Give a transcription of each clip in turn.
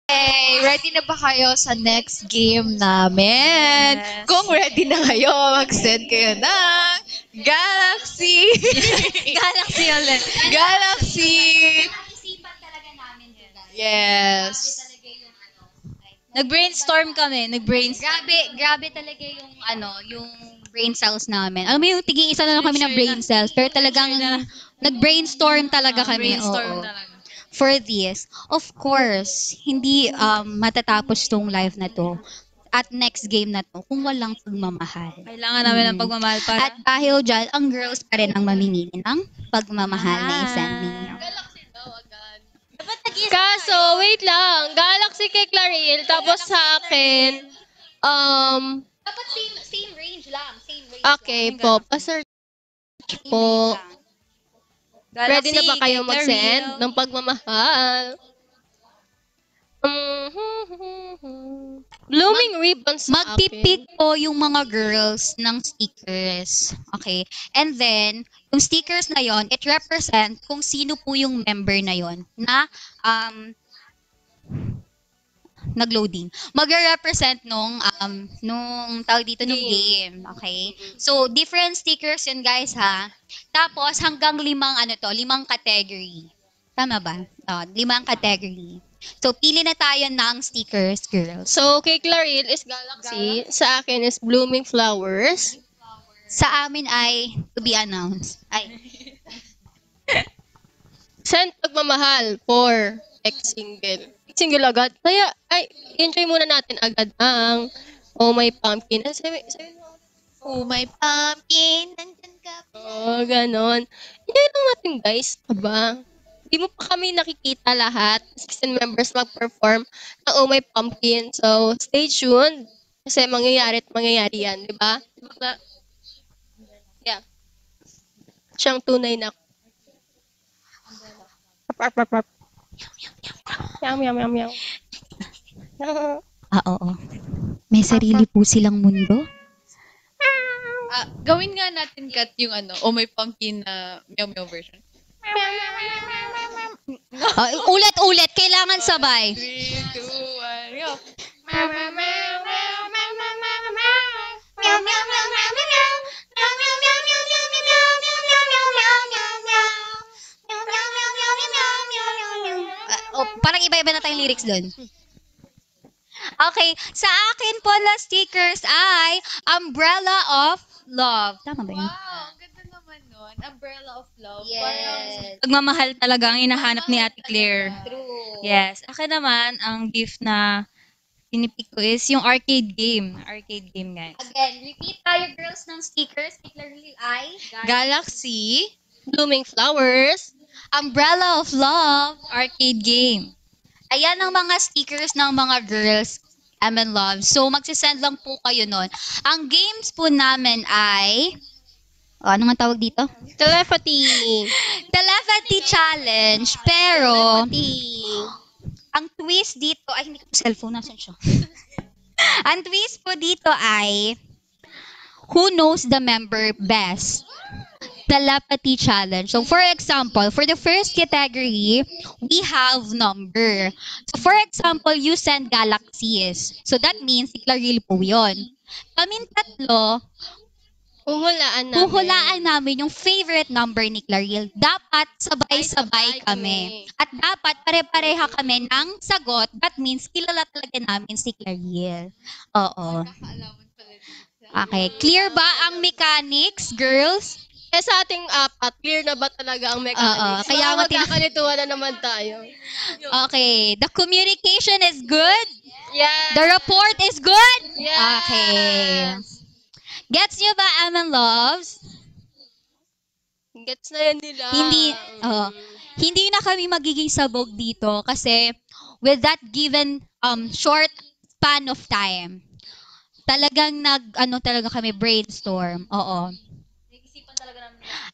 Hey, ready na ba kayo sa next game namin? Yes. Kung ready na kayo, mag-send kayo ng Galaxy. Galaxy ulit. Galaxy. Isipan talaga namin to, guys. Yes. Talaga yung Nag-brainstorm kami. Grabe talaga yung yung brain cells namin. Alam mo yung tigi-isa na lang kami ng brain cells, pero talagang nag-brainstorm talaga kami. Brainstorm Oo. talaga. For this, of course, hindi matatapos tong live na to at next game na to kung walang pagmamahal. Kailangan namin ng pagmamahal para... At dahil dyan, ang girls pa rin ang mamimili ng pagmamahal na isend ninyo. Kaso, wait lang. Galaxy kay Claril, tapos sa akin, Dapat same range lang. Same range okay po, pa-search po. Ready na ba kayo kay mag-send Claril. ng pagmamahal? Blooming ribbons sa akin. Magpipick po yung mga girls ng stickers. Okay? And then, yung stickers na yon, it represent kung sino po yung member na yon na nag-loading. Magre-represent nung tawag dito nung game. Okay? So, different stickers yun, guys, ha? Tapos, hanggang limang category. Tama ba? 5 category. So, pili na tayo ng stickers, girls. So, kay Claril is Galaxy. Sa akin is Blooming Flowers. Sa amin ay to be announced. Ay, Send pagmamahal for ex-single. Single agad. Kaya, enjoy muna natin agad ang Oh My Pumpkin. Sabi mo, Oh, my pumpkin. Nandyan ka. ganon. Enjoy lang natin, guys. Aba. Di mo pa kami nakikita lahat. 16 members mag-perform ng Oh My Pumpkin. So, stay tuned. Kasi mangyayari yan, di ba? Yeah. Siyang tunay na. Yum, yum, yum, yum. oo. May sarili po silang mundo. Gawin nga natin cut yung Oh, my pumpkin na meow meow version. Ulit-ulit, kailangan sabay. 3, 2, 1, go. Parang iba-iba na tayong lyrics doon. Okay, sa akin po na stickers ay Umbrella of Love. Tama ba yun? Wow, ang ganda naman nun. Umbrella of love. Parang, Pagmamahal talaga ang hinahanap ni Ate Claire. True. Yes. Akin naman, ang gift na pinipik ko is yung arcade game. Arcade game, guys. Again, repeat tayo girls ng stickers. Particularly ay Galaxy, Blooming Flowers. Umbrella of Love. arcade game. Ayan ang mga stickers ng mga girls and love. So, magsisend lang po kayo nun. Ang games po namin ay... ano nga tawag dito? Telepathy. Telepathy challenge. Pero, ang twist dito... Ay, hindi ko cellphone. Nasaan siya? Ang twist po dito ay... Who knows the member best? Telepathy challenge. So, for example, for the first category, we have number. So, for example, you send galaxies. So, that means, si Claril po yun. Kaming tatlo, huhulaan namin yung favorite number ni Claril. Dapat sabay-sabay kami. At dapat pare-pareha kami ng sagot. That means, kilala talaga namin si Claril. Oo. Okay. Clear ba ang mechanics, girls? Sa ating apat, clear na ba talaga ang mechanics? Oo, kaya nga magkakalituhan na naman tayo. Okay. The communication is good? Yes. The report is good? Yes. Okay. Gets nyo ba, Amen Loves? Gets na yan nila. Hindi na kami magiging sabog dito kasi with that given short span of time, talagang talaga kami brainstorm. Oo.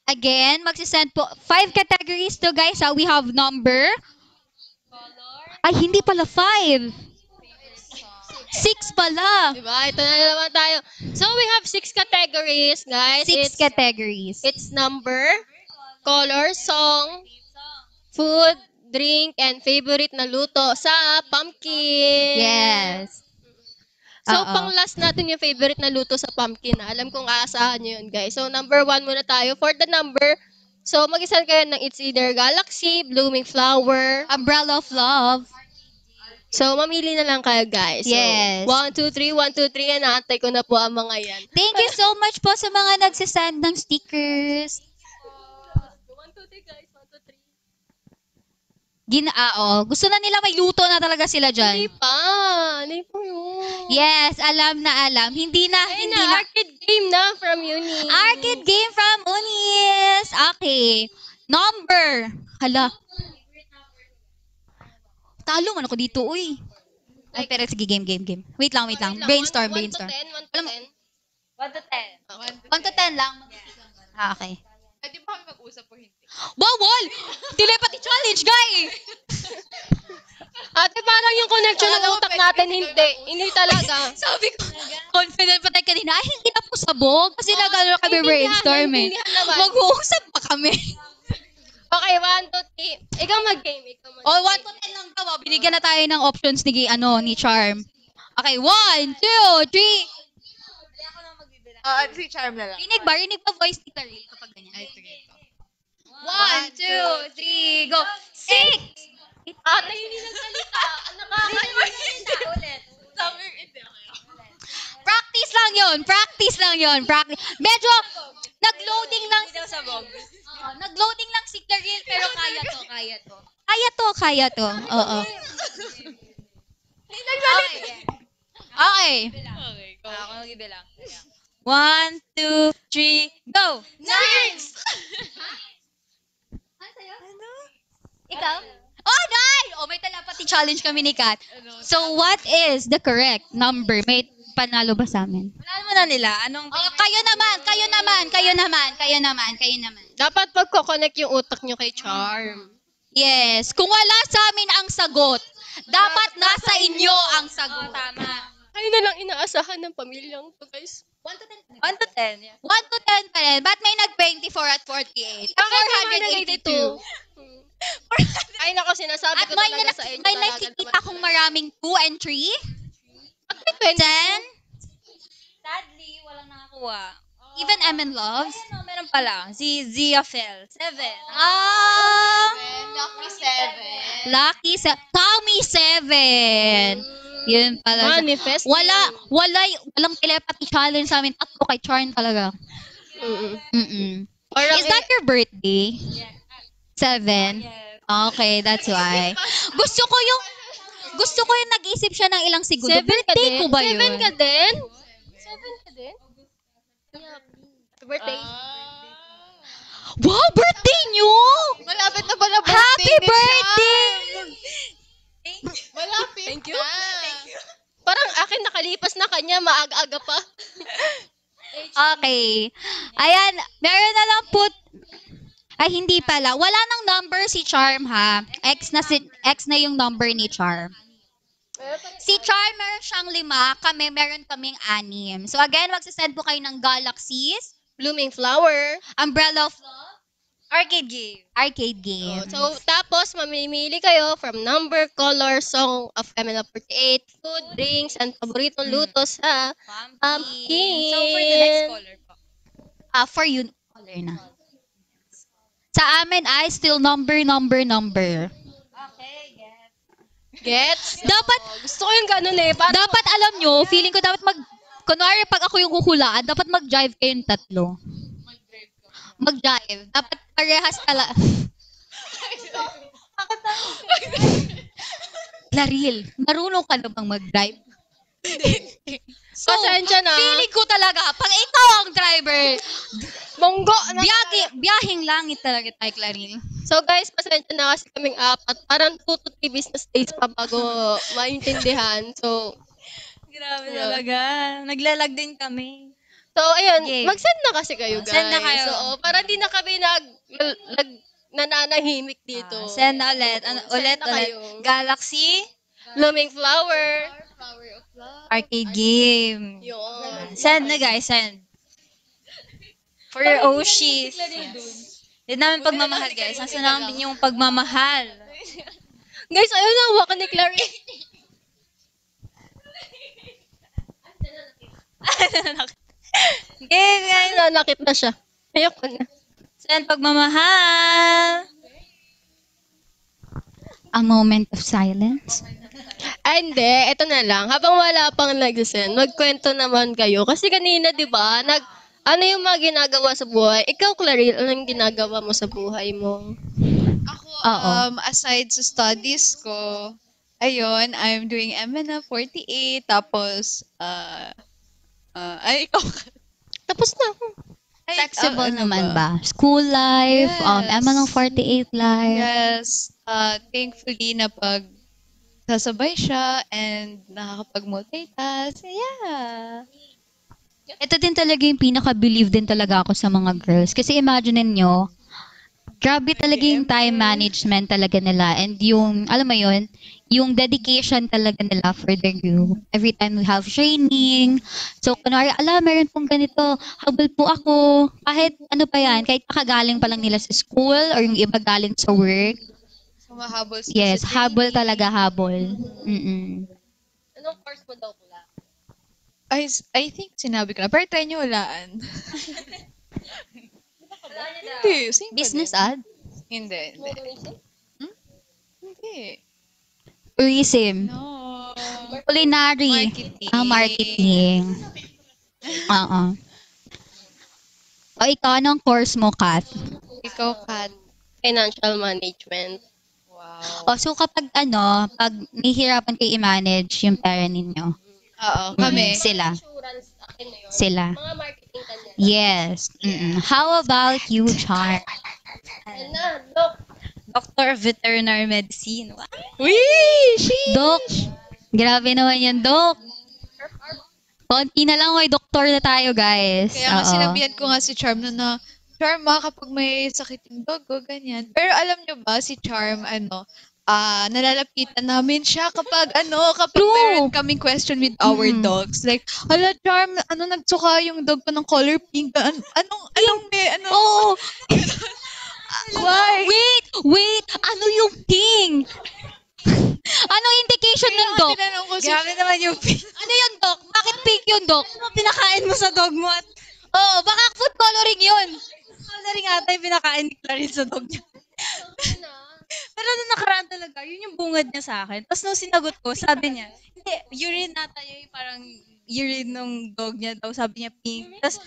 Again, magsisend po. 5 categories to, guys. We have number. Ay, hindi pala 5. 6 pala. Diba? Ito na naman tayo. So, we have 6 categories, guys. 6 categories. It's number, color, song, food, drink, and favorite na luto sa pumpkin. Yes. So, Oo. pang last natin yung favorite na luto sa pumpkin. Alam kong aasahan nyo yun, guys. So, number 1 muna tayo. For the number, so, mag-isa kayo ng it's either Galaxy, Blooming Flower. Umbrella of Love. So, mamili na lang kayo, guys. Yes. So, 1, 2, 3, 1, 2, 3. Naantay ko na po ang mga yan. Thank you so much po sa mga nagsasend ng stickers. 1, 2, 3, guys. 1, 2, 3. Gusto na nila may luto na talaga sila Hindi dyan. pa. Hindi po yun. Yes, alam na alam. Hindi na. Arcade game na from uni. Arcade game from Unis. Okay. Number. Hala. Talo man ako dito, uy. Ay, pero sige, game. Wait lang. Brainstorm. 1 to 10, 1 to 10. 1 to 10. 1 to 10 lang. Okay. Pwede ba kami mag-usap o hindi? Bawal! Telepathy challenge, guy! Ate, parang yung connection ng utak natin, hindi. Hindi talaga. Sabi ko, confident pa tayo kanina, ay, hindi na po sabog. Kasi nag-ano kami brainstorm eh. Naintindihan naman. Mag-uusap pa kami. Okay, 1 to 3. Ikaw mag-game. Oh, 1 to 10 lang daw. Binigyan na tayo ng options ni Charm. Okay, 1, 2, 3. Si Charm na lang. Rinig ba voice ni Claril kapag ganyan? Ay, sige. 1, 2, 3, go. 6! Ate, hindi nagsalita. Nakakainis. Ulit. Sabi, hindi ako. Practice lang yun. Medyo, nag-loading lang. Nag-loading lang si Claril, pero kaya to. Oo. Okay. Okay, go. Ako nag-ibilang. 1, 2, 3, go! Next! Ikaw? Oh, Nay! Oh, may telepathy challenge kami ni Kat. So, what is the correct number? May panalo ba sa amin? Wala mo na nila. Anong Oh, kayo naman. Dapat magko-connect yung utak nyo kay Charm. Yes. Kung wala sa amin ang sagot, dapat nasa inyo ang sagot. tama. Kayo na lang inaasahan ng pamilyang to, guys. 1 to 10. 1 to 10. Yeah. 1 to 10 pa rin. Ba't may nag-24 at 48? At 482. Ay, nako, sinasabi At ko may, talaga sa inyo. may talaga nakikita naman. kong maraming 2 and 3. At may 20. 10. Sadly, walang nakakuha. Even M and Loves. Ayun, meron pala. Si Zia Fel. 7. Lucky Tommy 7. Yun pala. Manifest. Walang telepathy challenge sa amin. Tatlo kay Charn talaga. Mm-mm. Parang Is that your birthday? 7? Okay, that's why. Gusto ko yung nag-isip siya ng ilang segundo. Birthday ko ba yun? 7 ka din? 7 ka din? Birthday. Wow, birthday nyo! Malapit na pala birthday Happy ni birthday! Charm. Malapit Thank you. na. Parang akin nakalipas na kanya, maaga-aga pa. Okay. Ayan, meron na lang po. Ay, hindi pala. Wala nang number si Charm, ha? X na yung number ni Charm. Si Charm, meron siyang 5. Meron kaming 6. So, again, magsasend po kayo ng Galaxies, Blooming Flower. Umbrella of Love, Arcade game. arcade game. So, tapos, mamimili kayo from number, color, song of MNL48, food, drinks, and paboritong luto sa pumpkin. So, for the next caller po. For you, color na. Sa amin ay still number. Okay, get. Gets? Dapat, Gusto ko yung ganun eh. Parang, dapat alam nyo, feeling ko dapat kunwari pag ako yung huhulaan, dapat mag-drive kayong tatlo. Mag-drive. Dapat parehas tala. Claril, marunong ka na bang mag-drive? So, pasensya na. feeling ko talaga, pag ikaw ang driver, Monggo na. biyahing langit talaga tayo, Claril. So guys, pasensya na kasi kaming 4. Parang 2 to 3 business days pa bago maintindihan. So, Grabe Yeah. talaga. Naglalag din kami. ayun, Okay. mag-send na kasi kayo guys. Send na kayo. So, para di na kami nananahimik dito. Send na ulit. Send na kayo. Galaxy Blooming Flower. arcade game. Yun. Send na guys, send. For your Oshis. Hindi namin pagmamahal guys. Nasa namin yung pagmamahal. Guys, ayaw na hawakan ni Clary. Ganyan. Nanakit na siya. Ayoko na. Saan pagmamahal? A moment of silence. Ay, hindi. Ito na lang. Habang wala pang nag-send, magkwento naman kayo. Kasi kanina, di ba, ano yung mga ginagawa sa buhay? Ikaw, Clarille, anong ginagawa mo sa buhay mo? Ako, Oo. aside sa studies ko, ayun, I'm doing MNA 48, tapos, ay, ikaw. Tapos na ako. Ay, Flexible ano naman ba? School life, Yes. Emanong 48 life. Yes, thankfully na pag sasabay siya and nakakapag-multitask. Yeah. Ito din talaga yung pinaka-believe din talaga ako sa mga girls. Kasi imagine nyo, grabe talaga yung time management talaga nila. And yung, alam mo yun, yung dedication talaga nila for their group. Every time we have training. So, kunwari, meron pong ganito, habol po ako. Kahit ano pa yan, kahit kakagaling pa lang nila sa school or yung iba galing sa work. Sumahabol sila Yes, sa habol training. talaga, habol. Mm-mm. Anong course mo daw, Kula? I think sinabi ko na, pero try nyo walaan. Hindi, same pa Business din. ad? Hindi, hindi. Hindi. Tourism. No. Culinary. Marketing. Marketing. Oo. O ikaw, anong course mo, Kat? Ikaw, Kat. Financial management. Wow. O, so kapag pag nahihirapan kayo i-manage yung pera ninyo, Oo, kami. sila. Insurance, akin na yun. Sila. Mga marketing kanya. Yes. How about you, Char? Yan na, look. Doctor of Veterinary Medicine. Wow. Dok, grabe naman yan, Dok. Konti na lang, may doktor na tayo, guys. Kaya nga Oo. sinabihan ko nga si Charm na Charm, kapag may sakit yung dog ko, ganyan. Pero alam nyo ba, si Charm, nalalapitan namin siya kapag True. meron kaming question with our dogs. Like, hala, Charm, nagsuka yung dog ko ng color pink. Oo. Wait, ano yung pink? Anong indication ng dog? Tinanong ko si Grabe naman yung Ano yung dog? Bakit pink yung dog? Ano pinakain mo sa dog mo at Oo, baka food coloring yun. coloring ata yung pinakain ni Clarice sa dog niya. Pero nung nakaraan talaga, yun yung bungad niya sa akin. Tapos nung sinagot ko, sabi niya, hindi, urine nata yun, parang urine ng dog niya daw, sabi niya pink. Tapos,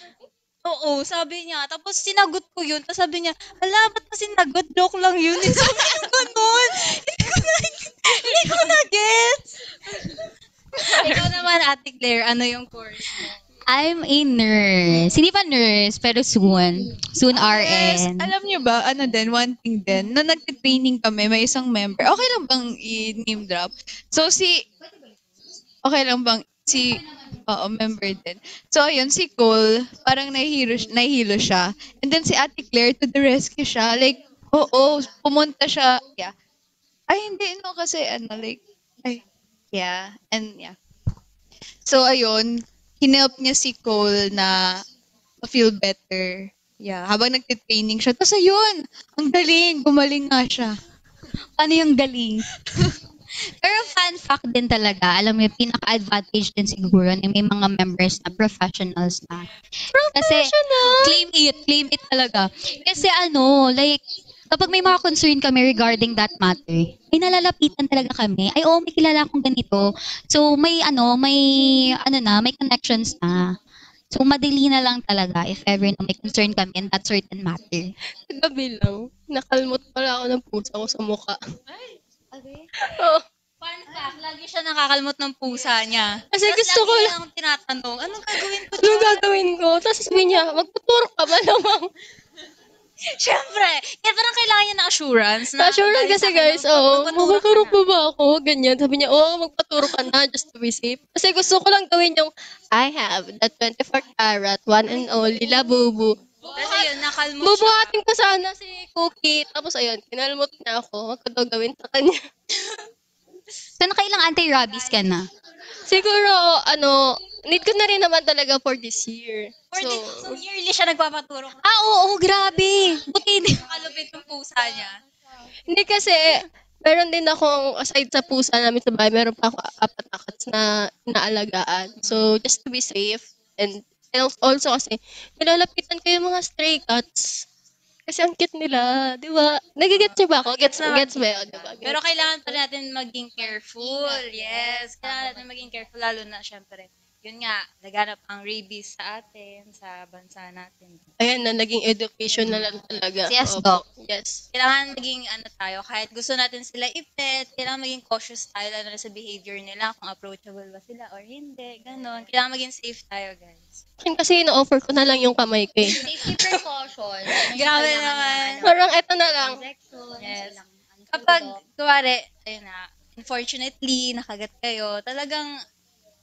oo, sabi niya. Tapos sinagot ko yun, tapos sabi niya, hala, ba't na sinagot? Joke lang yun. Eh, sabi niya ganun. Hindi ko na-gets. Ikaw naman, Ate Claire, ano yung course mo? I'm a nurse. Hindi pa nurse, pero soon. Soon Yes, RN. alam nyo ba, one thing din, na nag-training kami, may isang member, okay lang bang i-name drop? So, okay lang bang, member din. So, ayun, si Cole, parang nahihilo siya. And then si Ate Claire, to the rescue siya. Like, pumunta siya, yeah. Ay, hindi, kasi, yeah, and yeah. So, ayun, hinelp niya si Cole na feel better. Yeah, habang nagtitraining siya. Tapos ayun, ang galing, gumaling nga siya. Ano yung galing? Pero fun fact din talaga, alam mo yung pinaka-advantage din siguro na may mga members na professionals na. Kasi, claim it talaga. Kasi kapag may mga concern kami regarding that matter, ay nalalapitan talaga kami. Ay, may kilala akong ganito. So, may connections na. So, madali na lang talaga if ever na may concern kami in that certain matter. Gabi lang, nakalmot pala ako ng pusa ko sa mukha. Oo. Fun fact, lagi siya nakakalmot ng pusa niya. Kasi Tapos gusto ko lagi lang- niya akong tinatanong, anong gagawin ko Anong gagawin ko? Tapos sabihin niya, magtuturo ka ba namang? Siyempre, kaya parang kailangan niya ng assurance. Na Assurance dahil kasi sa akin, guys, magpaturo ka ba ako? Ganyan. Sabi niya, magpaturo ka na just to be safe. Kasi gusto ko lang gawin yung, I have the 24 karat, one and only, labubu. Kasi yun, nakalmot siya. Bubuhatin ko sana si Cookie. Tapos ayun, kinalmot na ako. Wag ko daw gawin sa kanya. So, nakailang anti-rabies ka na? Siguro, need ko na rin naman talaga for this year. So, yearly siya nagpapaturo. Oo, grabe. Buti din. Nakalupit ng pusa niya. Hindi kasi, Meron din akong, aside sa pusa namin sa bahay, meron pa ako apat na cats na inaalagaan. So, just to be safe. And also kasi, nilalapitan ko yung mga stray cats. Kasi ang cute nila, di ba? Nagigets niyo ba ako? Gets ba yun, di ba? Pero kailangan pa natin maging careful. Yes, kailangan natin maging careful lalo na syempre. Yun nga, laganap ang rabies sa atin, sa bansa natin. Ayan na, naging education na lang talaga. Yes, Opo. Doc. Yes. Kailangan maging tayo, kahit gusto natin sila i-pet, kailangan maging cautious tayo lalo na sa behavior nila, kung approachable ba sila or hindi, ganon. Kailangan maging safe tayo, guys. Akin kasi ina-offer ko na lang yung kamay ko eh. Safety precautions. Grabe naman. Parang eto na lang. Yes. Kapag, kuwari, ayun na, unfortunately, nakagat kayo, talagang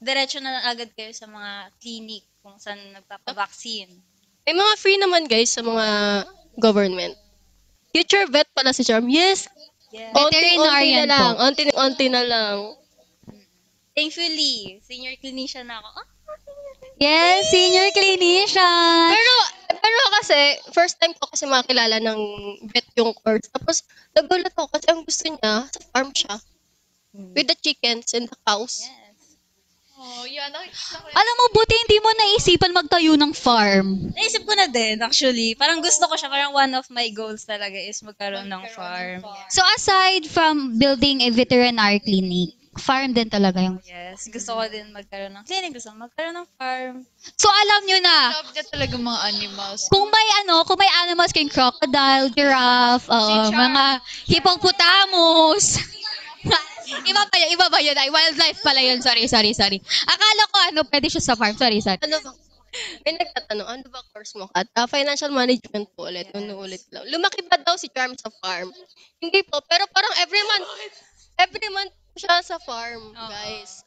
diretso na lang agad kayo sa mga clinic kung saan nagpapavaccine. May mga free naman guys sa mga government. Future vet pala si Charm. Yes. Yes. Onti-onti na Veterinarian lang. po. Onti-onti na lang. Thankfully, senior clinician na ako. Yes, senior clinician. Pero kasi, first time ko kasi makilala ng vet yung course. Tapos, nagulat ako kasi ang gusto niya, sa farm siya. With the chickens and the cows. Yes. Alam mo, buti hindi mo naisipan magtayo ng farm. Naisip ko na din, actually. Parang gusto ko siya. Parang one of my goals talaga is magkaroon ng farm. So aside from building a veterinary clinic, farm din talaga yung... Yes. Gusto ko din magkaroon ng clinic. Gusto ko magkaroon ng farm. So alam nyo na, Love niya talaga mga animals. kung may animals kayong crocodile, giraffe, mga hippopotamus. Iba ba yun? Ay, wildlife pala yun. Sorry. Akala ko pwede siya sa farm. Sorry. Ano ba? May nagtatanong, ano ba course mo, Kat? Financial management po ulit. Ulit lang. Lumaki ba daw si Charm sa farm? Hindi po. Pero parang every month po siya sa farm, guys.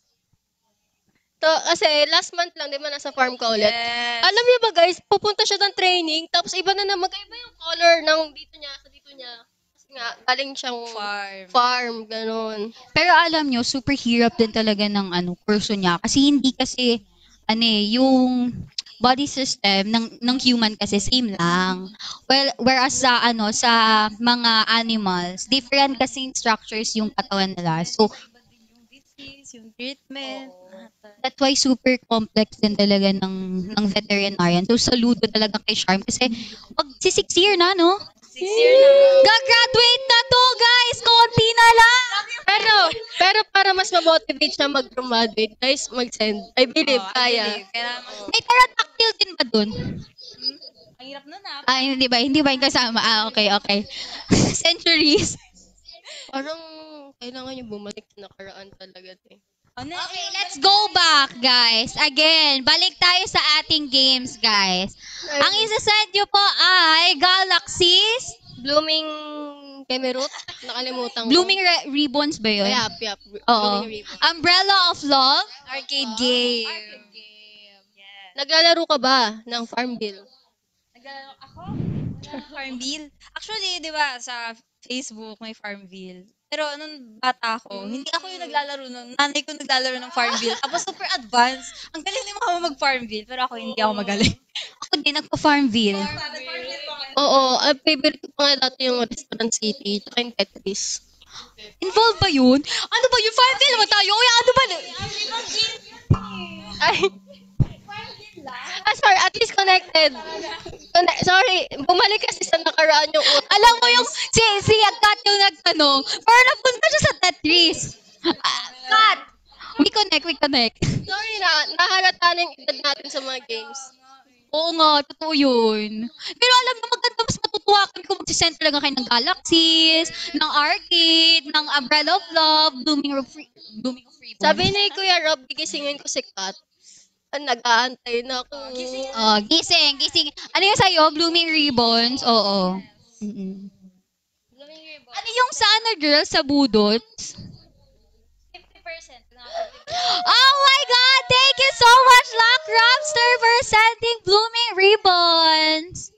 To, kasi last month lang, di ba, nasa farm ka ulit. Yes. Alam niyo ba guys, pupunta siya ng training, tapos iba na magkaiba yung color ng dito niya, sa dito niya. Kasi nga, galing siyang farm, ganun. Pero alam nyo, super hirap din talaga ng kurso niya. Kasi hindi kasi, yung body system ng human kasi same lang. Well, whereas sa sa mga animals, different kasi structures yung katawan nila. So, Yung disease, yung treatment. that's why super complex din talaga ng veterinarian. So, saludo talaga kay Charm kasi mag-6 year na, no? 6 years na. Gagraduate na to, guys! Konti na lang! Pero para mas ma-motivate siya mag-graduate, guys, mag-send. I believe, kaya. Kailangan May pterodactyl din ba dun? ang hirap nun Ay, hindi ba yung kasama? Okay. Centuries. Parang kailangan yung bumalik sa nakaraan talaga. Okay, let's go back, guys. Again, balik tayo sa ating games, guys. Ang isa-set nyo po ay Galaxies, Blooming Kemerut, nakalimutan ko. Blooming Ribbons ba yun? Yap. Oo. Blooming Ribbon. Umbrella of Love, Arcade game. Yes. Naglalaro ka ba ng Farmville? Naglalaro ako? Farmville? Actually, di ba, sa Facebook may Farmville. Pero nung bata ako, hindi ako yung naglalaro nun. Nanay ko naglalaro ng Farmville. Tapos super advanced. Ang galing ni mama mag-Farmville. Pero ako hindi ako magaling. ako din nagpa-Farmville. Oo, ang favorite ko pa nga dati yung Restaurant City, tsaka yung Tetris. Involved ba yun? Ano ba yung Farmville naman tayo? Uy, ano ba? Ay! Sorry, at least connected. Sorry, bumalik kasi sa nakaraan yung utak. Alam mo yung, si Kat yung nagtanong, pero napunta siya sa Tetris. Kat! We connect. Sorry nahalata na yung edad natin sa mga games. Oo nga, totoo yun. Pero alam mo, maganda mas matutuwa kami kung magsisend talaga kayo ng Galaxies, ng Arcade, ng Umbrella of Love, Blooming of Freedom. Sabi ni Kuya Rob, gigisingin ko si Kat. Nag-aantay na ako. Oh, gising. Ano yung sa'yo? Blooming Ribbons? Oo. Mm-mm. Ano yung sa girl? Sa budot? 50%. Oh my God! Thank you so much, Lock Robster, for sending Blooming Ribbons.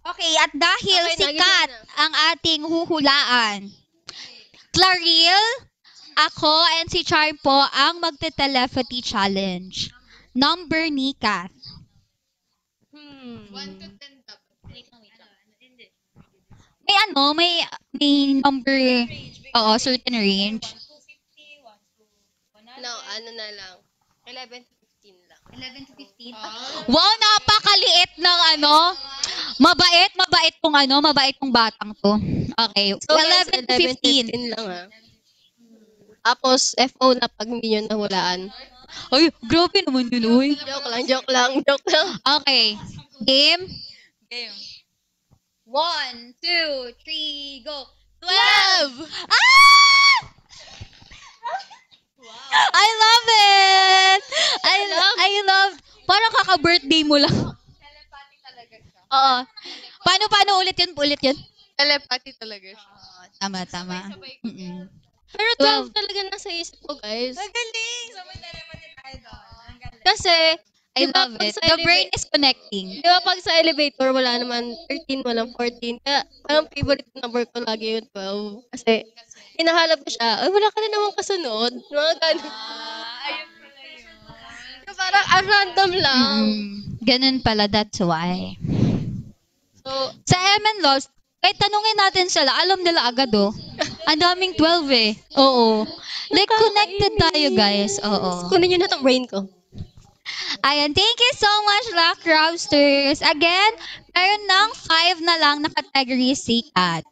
Okay, at dahil Okay, si nagising Kat na. ang ating huhulaan, Claril, ako, and si Charm po ang magte-telepathy challenge. Number ni Kat. 1 to 10 dapat. may number, certain range. No, ano na lang. 11 to 15 lang. 11 to 15. Wow, napakaliit ng mabait tong batang to. Okay, So, guys, 11 to 15. 15 lang ha. Tapos, FO na pag hindi nyo nahulaan. Ay, grabe naman yun, uy. Joke lang. Okay, game. Game. 1, 2, 3, go. 12! Ah! I love it! I love, parang kaka-birthday mo lang. Oo. Paano ulit yun? Telepathy talaga siya. Tama. Mm-mm. Pero 12 talaga nasa isip ko, guys. Magaling! So, may telepathy tayo doon. Ang galing. Kasi, I love it. The brain is connecting. Di ba pag sa elevator, wala naman 13, walang 14. Kaya, ang favorite number ko lagi yung 12. Kasi, hinahalap ko siya, ay, wala ka na naman kasunod. Mga ganun. Ayun pala yun. So, parang, random lang. Ganun pala, that's why. So, Sa MN Lost, kahit tanungin natin sila, alam nila agad Ang daming 12 eh. Oo. Like, connected tayo, guys. Oo. kunin nyo na tong brain ko. Ayan, thank you so much, Lock Rousters. Again, meron ng 5 na lang na category si Kat.